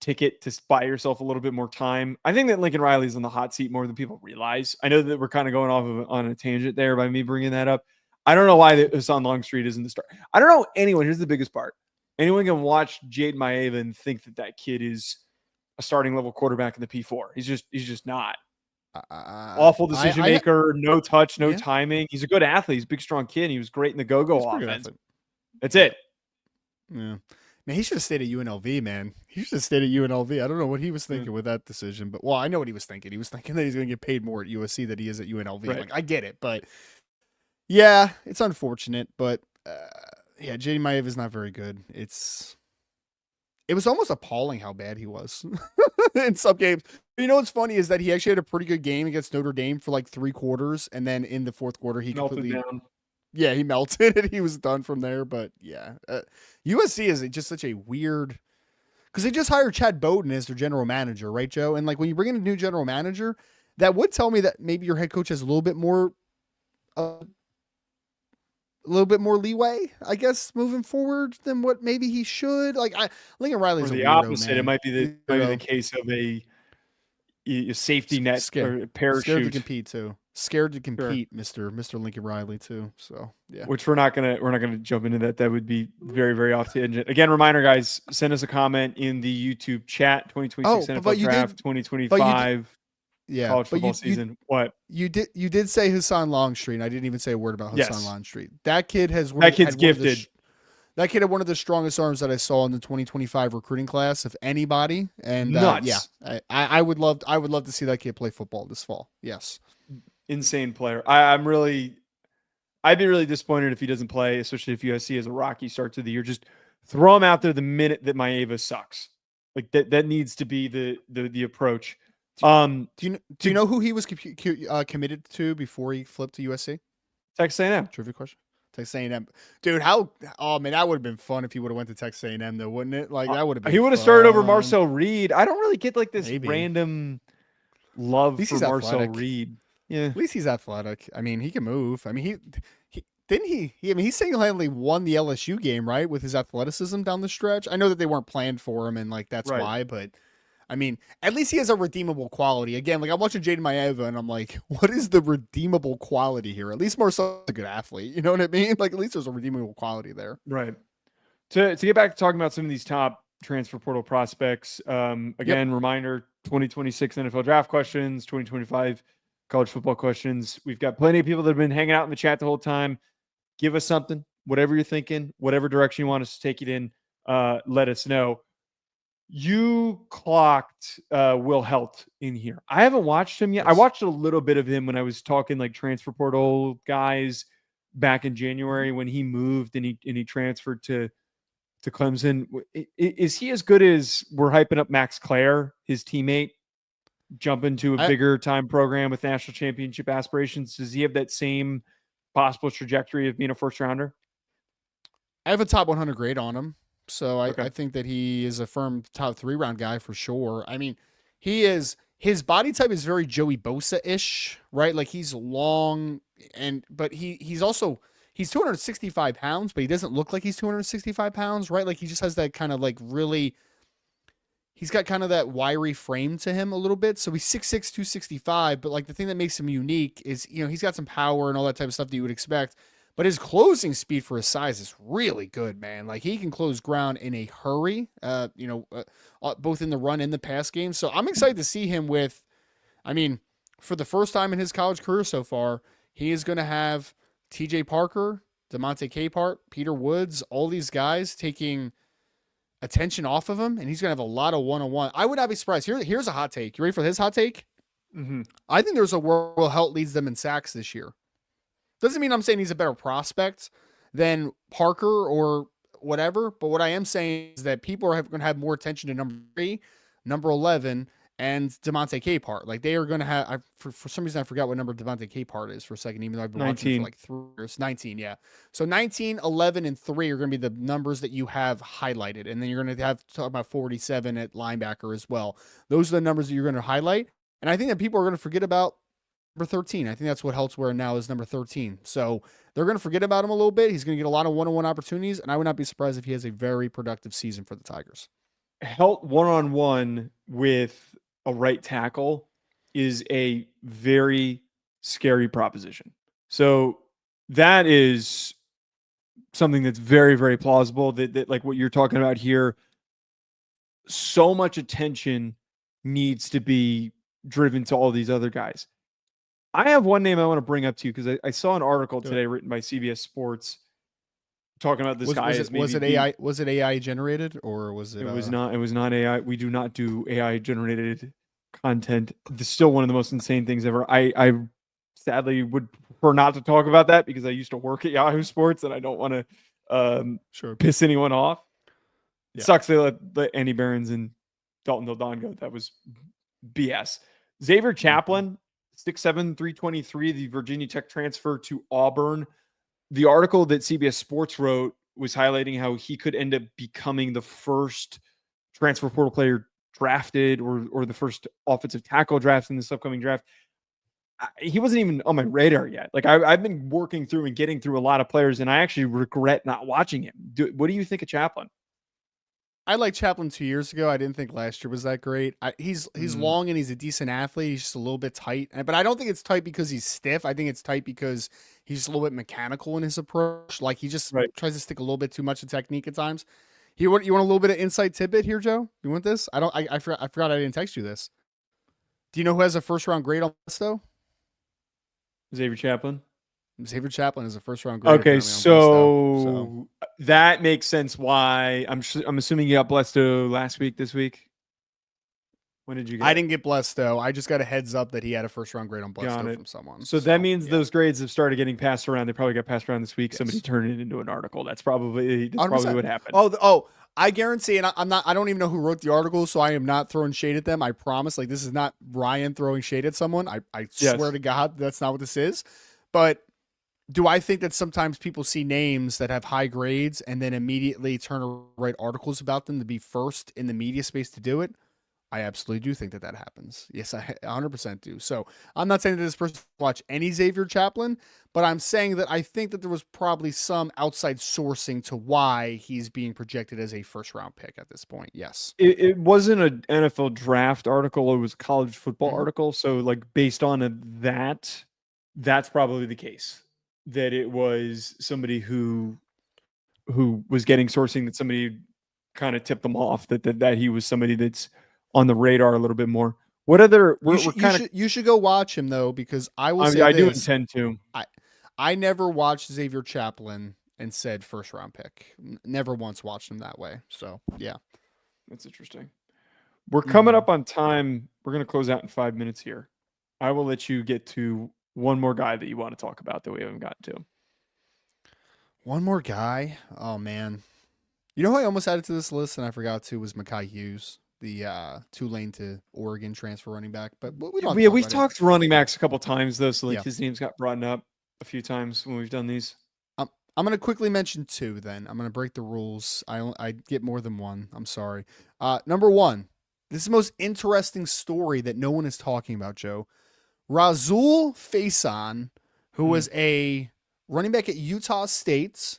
ticket to buy yourself a little bit more time. I think that Lincoln Riley's on the hot seat more than people realize. I know that we're kind of going on a tangent there by me bringing that up. I don't know why Hassan Longstreet isn't the start. I don't know anyone. Here's the biggest part. Anyone can watch Jaden Maeva and think that kid is a starting level quarterback in the P4. He's just not. Awful decision maker, no touch, no timing. He's a good athlete. He's a big, strong kid. He was great in the go-go offense. That's it. Yeah. Man, he should have stayed at UNLV, man. He should have stayed at UNLV. I don't know what he was Yeah. thinking with that decision, but well, I know what he was thinking. He was thinking that he's going to get paid more at USC than he is at UNLV. Right. Like, I get it, but yeah, it's unfortunate. But yeah, JD Maev is not very good. It was almost appalling how bad he was in some games. You know what's funny is that he actually had a pretty good game against Notre Dame for like 3 quarters, and then in the fourth quarter he Melted completely down. yeah, he melted and he was done from there. But yeah, USC is just such a weird because they just hired Chad Bowden as their general manager, right, Joe? And like when you bring in a new general manager, that would tell me that maybe your head coach has a little bit more leeway, I guess, moving forward than what maybe he should. Like Lincoln Riley's Or a the weirdo, opposite. man. It might be the case of a safety net Scared, or parachute. scared to compete too. Scared to Sure. compete, Mister Lincoln Riley too. So yeah. Which we're not gonna jump into that. That would be very, very off tangent. Again, reminder, guys, send us a comment in the YouTube chat. 2026 NFL Draft, 2025 Yeah, college but football season. What? You did say Hassan Longstreet. And I didn't even say a word about Hassan Yes. Longstreet. That kid has That kid's gifted. That kid had one of the strongest arms that I saw in the 2025 recruiting class, if anybody. And Nuts. yeah, I would love to see that kid play football this fall. Yes. Insane player. I'd be really disappointed if he doesn't play, especially if USC has a rocky start to the year. Just throw him out there the minute that Maeva sucks. Like that needs to be the approach. Do you know who he was committed to before he flipped to USC? Texas A&M. Trivia question. Texas A&M, dude. Oh man, that would have been fun if he would have went to Texas A&M though, wouldn't it? Like that would have been. He would have started over Marcel Reed. I don't really get like this random love for Marcel Reed. Yeah, at least he's athletic. I mean, he can move. I mean, he didn't he. I mean, he single-handedly won the LSU game, right, with his athleticism down the stretch. I know that they weren't planned for him, and like that's why. But I mean, at least he has a redeemable quality. Again, like I'm watching Jaden Maeva, and I'm like, what is the redeemable quality here? At least Marcel's a good athlete. You know what I mean? Like at least there's a redeemable quality there. Right. To get back to talking about some of these top transfer portal prospects. Again, reminder: 2026 NFL Draft questions, 2025 college football questions. We've got plenty of people that have been hanging out in the chat the whole time. Give us something, whatever you're thinking, whatever direction you want us to take it in. Let us know. You clocked Will Helt in here. I haven't watched him yet. Yes. I watched a little bit of him when I was talking like transfer portal guys back in January when he moved and he transferred to Clemson. Is he as good as we're hyping up Max Clare, his teammate, jumping to a bigger time program with national championship aspirations? Does he have that same possible trajectory of being a first rounder? I have a top 100 grade on him. So I think that he is a firm top 3 round guy for sure. I mean, his body type is very Joey Bosa-ish, right? Like he's long but he's 265 pounds, but he doesn't look like he's 265 pounds, right? Like he just has that kind of like really, he's got kind of that wiry frame to him a little bit. So he's 6'6", 265, but like the thing that makes him unique is, he's got some power and all that type of stuff that you would expect. But his closing speed for his size is really good, man. Like he can close ground in a hurry, both in the run and the pass game. So I'm excited to see him for the first time in his college career so far, he is going to have TJ Parker, DeMonte Capehart, Peter Woods, all these guys taking attention off of him, and he's going to have a lot of one-on-one. I would not be surprised. Here's a hot take. You ready for his hot take? Mm-hmm. I think there's a world Will Helt leads them in sacks this year. Doesn't mean I'm saying he's a better prospect than Parker or whatever, but what I am saying is that people are going to have more attention to number 3, number 11, and DeMonte Capehart. Like they are going to have. For some reason I forgot what number DeMonte Capehart is for a second, even though I've been watching for like 3 years. 19, yeah. So 19, 11, and 3 are going to be the numbers that you have highlighted, and then you're going to have to talk about 47 at linebacker as well. Those are the numbers that you're going to highlight, and I think that people are going to forget about number 13. I think that's what Helt's wearing now is number 13. So they're going to forget about him a little bit. He's going to get a lot of one-on-one opportunities, and I would not be surprised if he has a very productive season for the Tigers. Helt one-on-one with a right tackle is a very scary proposition. So that is something that's very, very plausible that like what you're talking about here, so much attention needs to be driven to all these other guys. I have one name I want to bring up to you because I saw an article today written by CBS Sports talking about this guy as Was maybe it AI? Was it AI generated or was it? It was not AI. We do not do AI generated content. It's still one of the most insane things ever. I sadly would prefer not to talk about that because I used to work at Yahoo Sports and I don't want to Sure. piss anyone off. It Yeah. sucks they let Andy Behrens and Dalton Del Don go. That was BS. Xavier Chaplin, 6'7", 323, the Virginia Tech transfer to Auburn. The article that CBS Sports wrote was highlighting how he could end up becoming the first transfer portal player drafted or the first offensive tackle draft in this upcoming draft. He wasn't even on my radar yet. Like I've been working through and getting through a lot of players, and I actually regret not watching him. What do you think of Chaplin? I liked Chaplin 2 years ago. I didn't think last year was that great. He's long and he's a decent athlete. He's just a little bit tight, but I don't think it's tight because he's stiff. I think it's tight because he's just a little bit mechanical in his approach. Like he just tries to stick a little bit too much of technique at times. You want a little bit of insight tidbit here, Joe? You want this? I forgot I didn't text you this. Do you know who has a first round grade on this though? Xavier Chaplin. Xavier Chaplin is a first round grade. Okay, so that makes sense. Why I'm assuming you got Blesto last week. This week, when did you get? I didn't get Blesto. I just got a head up that he had a first round grade on Blesto from someone. So that means those grades have started getting passed around. They probably got passed around this week. Yes. Somebody turned it into an article. That's probably what happened. I guarantee, and I don't even know who wrote the article, so I am not throwing shade at them. I promise. Like, this is not Ryan throwing shade at someone. I swear to God, that's not what this is. But do I think that sometimes people see names that have high grades and then immediately turn to write articles about them to be first in the media space to do it? I absolutely do think that happens. Yes, I 100% do. So I'm not saying that this person watch any Xavier Chaplin, but I'm saying that I think that there was probably some outside sourcing to why he's being projected as a first round pick at this point. Yes. It wasn't an NFL draft article. It was a college football article. So like based on that, that's probably the case, that it was somebody who was getting sourcing, that somebody kind of tipped them off that he was somebody that's on the radar a little bit more. What other? You should go watch him though, because I will say I do intend to. I never watched Xavier Chaplin and said first round pick. Never once watched him that way. So yeah, that's interesting. We're coming up on time. We're gonna close out in 5 minutes here. I will let you get to one more guy that you want to talk about that we haven't gotten to. One more guy. Oh man, you know who I almost added to this list and I forgot to was Mekhi Hughes, the Tulane to Oregon transfer running back. But we don't. We've talked running backs a couple times though, so his name's got brought up a few times when we've done these. I'm going to quickly mention two. Then I'm going to break the rules. I get more than one. I'm sorry. Number one, this is the most interesting story that no one is talking about, Joe. Razul Faison, who was a running back at Utah State,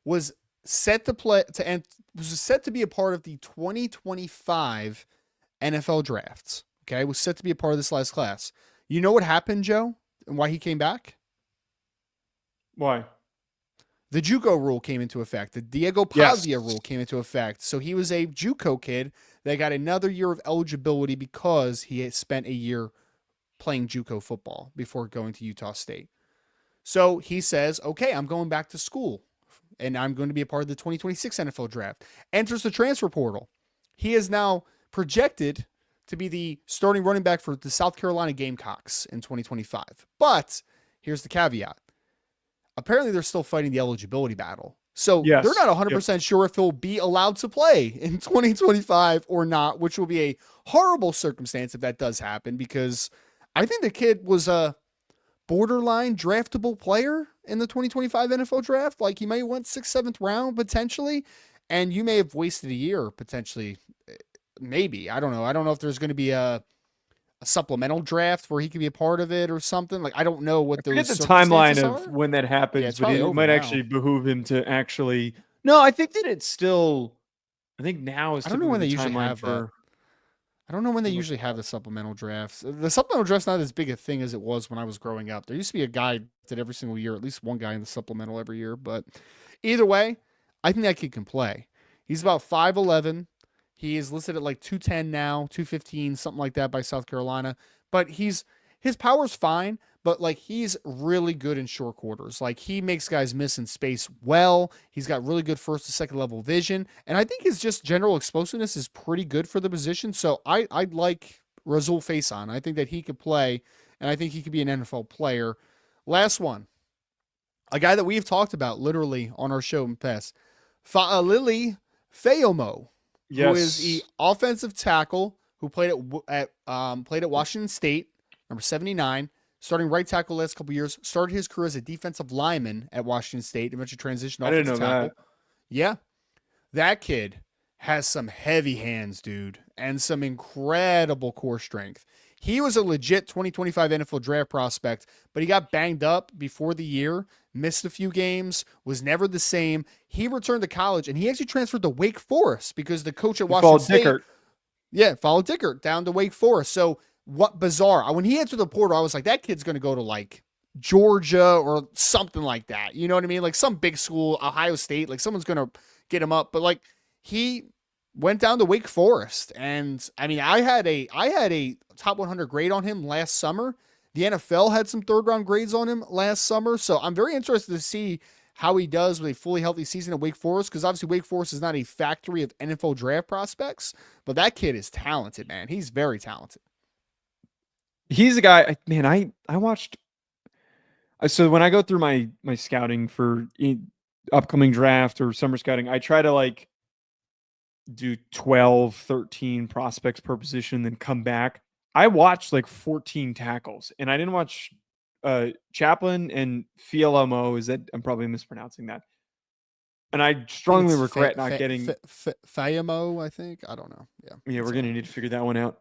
was set to be a part of the 2025 NFL drafts. Okay, was set to be a part of this last class. You know what happened, Joe, and why he came back? Why? The JUCO rule came into effect. The Diego Pavia rule came into effect. So he was a JUCO kid that got another year of eligibility because he had spent a year playing JUCO football before going to Utah State. So he says, okay, I'm going back to school and I'm going to be a part of the 2026 NFL draft. Enters the transfer portal. He is now projected to be the starting running back for the South Carolina Gamecocks in 2025. But here's the caveat. Apparently, they're still fighting the eligibility battle. So they're not 100% sure if he'll be allowed to play in 2025 or not, which will be a horrible circumstance if that does happen, because I think the kid was a borderline draftable player in the 2025 NFL draft. Like, he may have went 6th, 7th round potentially, and you may have wasted a year potentially. Maybe. I don't know. I don't know if there's going to be a supplemental draft where he could be a part of it or something. Like, I don't know what those the timeline of when that happens, but it might actually behoove him to actually. No, I think that it's still. I think now is. I don't know when they usually have that. I don't know when they usually have the supplemental drafts. The supplemental draft's not as big a thing as it was when I was growing up. There used to be a guy that every single year, at least one guy in the supplemental every year. But either way, I think that kid can play. He's about 5'11". He is listed at like 210 now, 215, something like that by South Carolina. But his power's fine, but like he's really good in short quarters. Like he makes guys miss in space well. He's got really good first to second level vision, and I think his just general explosiveness is pretty good for the position. So I'd like Razul Faison. I think that he could play, and I think he could be an NFL player. Last one, a guy that we've talked about literally on our show in the past, Fa'alili Fayomo, who is the offensive tackle who played at Washington State, number 79, starting right tackle last couple years. Started his career as a defensive lineman at Washington State, eventually transitioned I didn't know offensive tackle. that. Yeah, that kid has some heavy hands, dude, and some incredible core strength. He was a legit 2025 NFL draft prospect, but he got banged up before the year, missed a few games, was never the same. He returned to college, and he actually transferred to Wake Forest because the coach at Washington State followed Dickert down to Wake Forest. So what bizarre. When he entered the portal, I was like, that kid's going to go to like Georgia or something like that. You know what I mean? Like some big school, Ohio State, like someone's going to get him up. But like he went down to Wake Forest. And I mean, I had a top 100 grade on him last summer. The NFL had some third round grades on him last summer. So I'm very interested to see how he does with a fully healthy season at Wake Forest, because obviously Wake Forest is not a factory of NFL draft prospects, but that kid is talented, man. He's very talented. He's a guy, man, I watched. So when I go through my scouting for upcoming draft or summer scouting, I try to like do 12, 13 prospects per position, then come back. I watched like 14 tackles, and I didn't watch Chaplin and Fialomo. Is that, I'm probably mispronouncing that. And I strongly regret not getting Fayamo, I think. I don't know. Yeah, we're gonna need to figure that one out.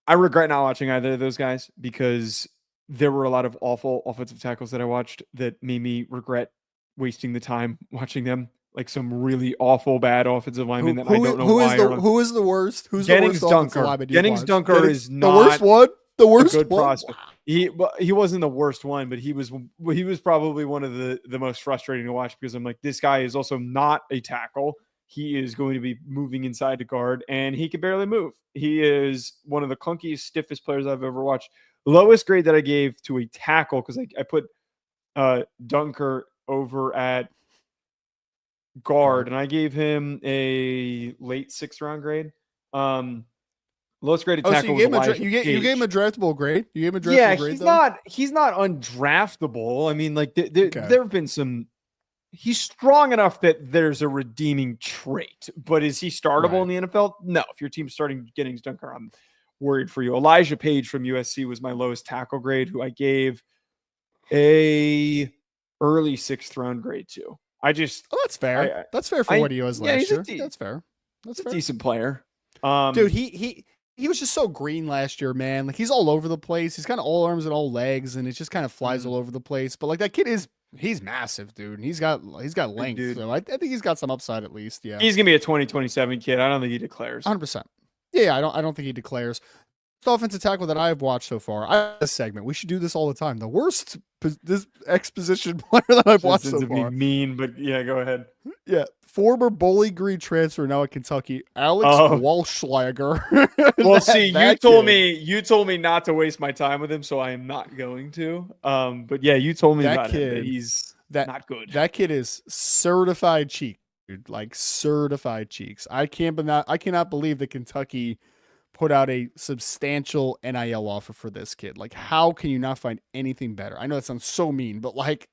I regret not watching either of those guys because there were a lot of awful offensive tackles that I watched that made me regret wasting the time watching them. Like some really awful bad offensive linemen that I don't know why. Who is the worst? Who's Jennings the worst offensive lineman? Jennings Dunker is not the worst one. The worst good one. Prospect. He wasn't the worst one, but he was probably one of the most frustrating to watch because I'm like, this guy is also not a tackle. He is going to be moving inside to guard, and he can barely move. He is one of the clunkiest, stiffest players I've ever watched. Lowest grade that I gave to a tackle, because I put Dunker over at guard, and I gave him a late 6th round grade. Lowest graded tackle. So you gave him a draftable grade. You gave him a draftable grade. He's not undraftable. I mean, like there have been some. He's strong enough that there's a redeeming trait, but is he startable in the NFL? No. If your team's starting Jennings Dunker, I'm worried for you. Elijah Page from USC was my lowest tackle grade, who I gave a early 6th round grade to. That's fair. That's fair for what he was last year. That's fair. That's a decent player. Dude, he was just so green last year, man. Like he's all over the place. He's kind of all arms and all legs, and it just kind of flies all over the place. But like that kid he's massive, dude. And he's got length. Dude. So I think he's got some upside at least. Yeah. He's gonna be a 2027 kid. I don't think he declares. 100%. Yeah, I don't think he declares. The offensive tackle that I've watched so far. This segment. We should do this all the time. The worst exposition player that I've watched so far. Be mean, but yeah, go ahead. Yeah, former Bowling Green transfer, now at Kentucky, Alex Walschlager. Well, you told me not to waste my time with him, so I am not going to. But yeah, you told me that about him. That he's not good. That kid is certified cheek, dude. Like certified cheeks. I cannot believe that Kentucky put out a substantial NIL offer for this kid. Like, how can you not find anything better? I know that sounds so mean, but like,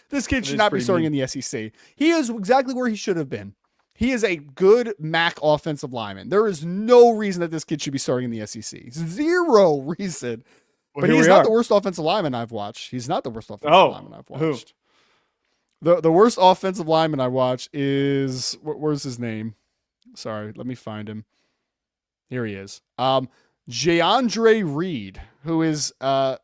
this kid should not be starting in the SEC. He is exactly where he should have been. He is a good MAC offensive lineman. There is no reason that this kid should be starting in the SEC. Zero reason. Well, but he's not the worst offensive lineman I've watched. He's not the worst offensive lineman I've watched. Who? The worst offensive lineman I watched is, where's his name? Sorry, let me find him. Here he is. Jeandre Reed, who was the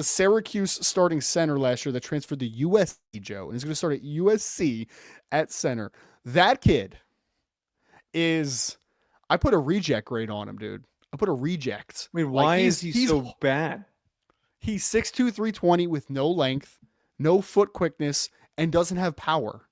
Syracuse starting center last year that transferred to USC, Joe, and he's going to start at USC at center. That kid I put a reject grade on him, dude. I put a reject. I mean, why is he so bad? He's 6'2", 320 with no length, no foot quickness, and doesn't have power.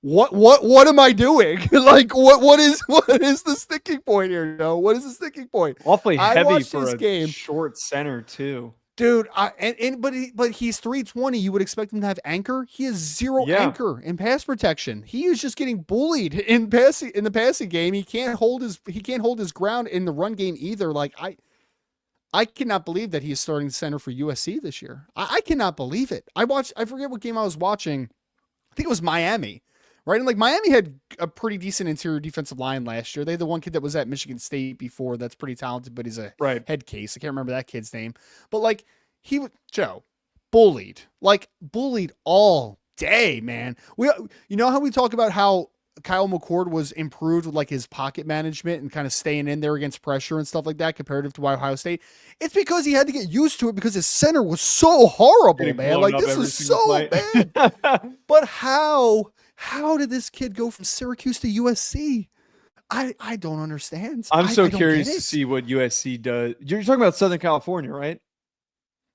What am I doing? Like what is the sticking point here? No, what is the sticking point? Awfully heavy for a short center too. Dude, but he's 320. You would expect him to have anchor. He has zero anchor in pass protection. He is just getting bullied in the passing game. He can't hold his ground in the run game either. Like I cannot believe that he is starting center for USC this year. I cannot believe it. I forget what game I was watching. I think it was Miami, right? And like Miami had a pretty decent interior defensive line last year. They had the one kid that was at Michigan State before that's pretty talented, but he's a head case. I can't remember that kid's name. But like Joe, bullied all day, man. You know how we talk about how Kyle McCord was improved with like his pocket management and kind of staying in there against pressure and stuff like that comparative to Ohio State. It's because he had to get used to it because his center was so horrible, man. Like this was so bad. But how did this kid go from Syracuse to USC? I don't understand. I'm so curious to see what USC does. You're talking about Southern California, right?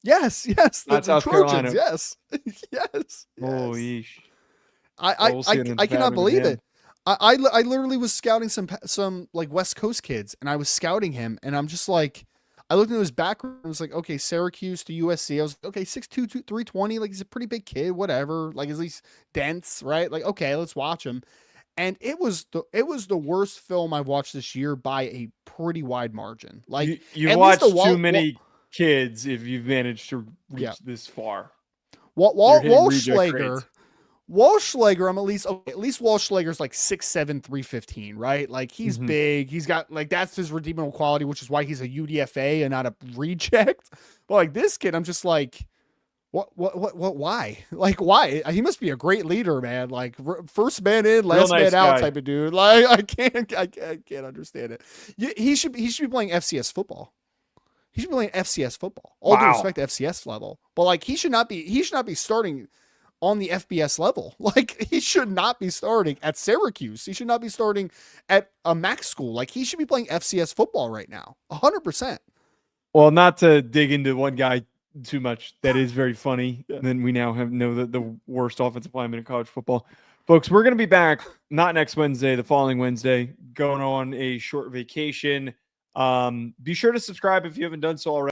Yes. Not South Carolina. Yes. Yes. Oh, yeesh. I cannot believe it. I literally was scouting some like West Coast kids, and I was scouting him, and I'm just like, I looked into his background. I was like, okay, Syracuse to USC. I was like, okay, 6'2", 320. Like he's a pretty big kid, whatever. Like at least dense, right? Like okay, let's watch him. And it was the worst film I've watched this year by a pretty wide margin. Like you watched too many kids if you've managed to reach this far. Walschlager, I'm at least Walschlager's like 6'7", 315, right? Like he's big. He's got like that's his redeemable quality, which is why he's a UDFA and not a reject. But like this kid, I'm just like, what, why? Like why? He must be a great leader, man. Like first man in, last man out type of dude. Like I can't understand it. He should be playing FCS football. He should be playing FCS football. All due respect to FCS level, but like he should not be starting on the FBS level. Like he should not be starting at Syracuse. He should not be starting at a MAC school. Like he should be playing FCS football right now. 100%. Well, not to dig into one guy too much. That is very funny. Yeah. Then we now know the worst offensive lineman in college football. Folks, we're going to be back not next Wednesday, the following Wednesday, going on a short vacation. Be sure to subscribe if you haven't done so already.